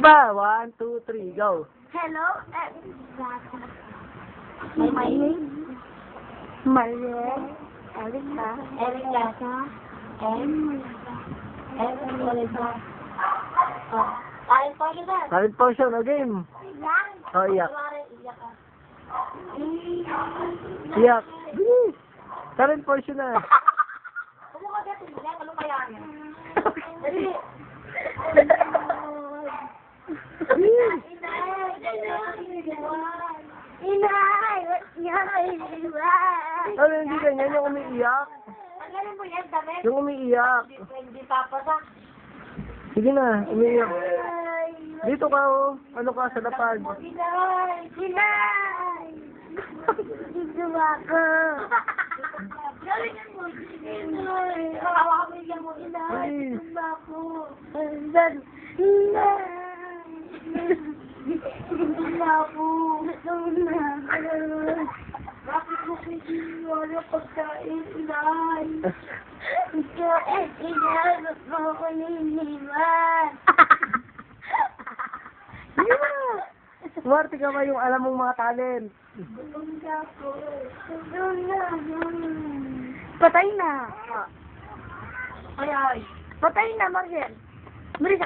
pa. 1, 2, 3, go. Hello, my name Mariel Erica and Erica. Ay, pwede na. Silent portion, o game. Yan. O, iyak. Iyak ka. Iyak. Bilis. Silent portion na. Kumuha ka ito, Bilek. Ano kaya niya? Dali. Inay! Inay! Ano, hindi ganyan yung umiiyak. Tanggalin mo yan, damit. Yung umiiyak. Hindi papasak. Sige na, umiiyak. Dito ka, oh. Ano ka, sa lapad. Inay! Inay! Dito ako. Galingan mo. Inay! Hawakan mo, Inay! Dito ako. Inay! Dito ako. Bakit mo kiniwala pagkain, Inay? Pagkain, Inay! Ba't mo ako niniwan? Swerte ka ba yung alam mong mga talent? Patay na. Ay, ay. Patay na, Marcel. Marisa,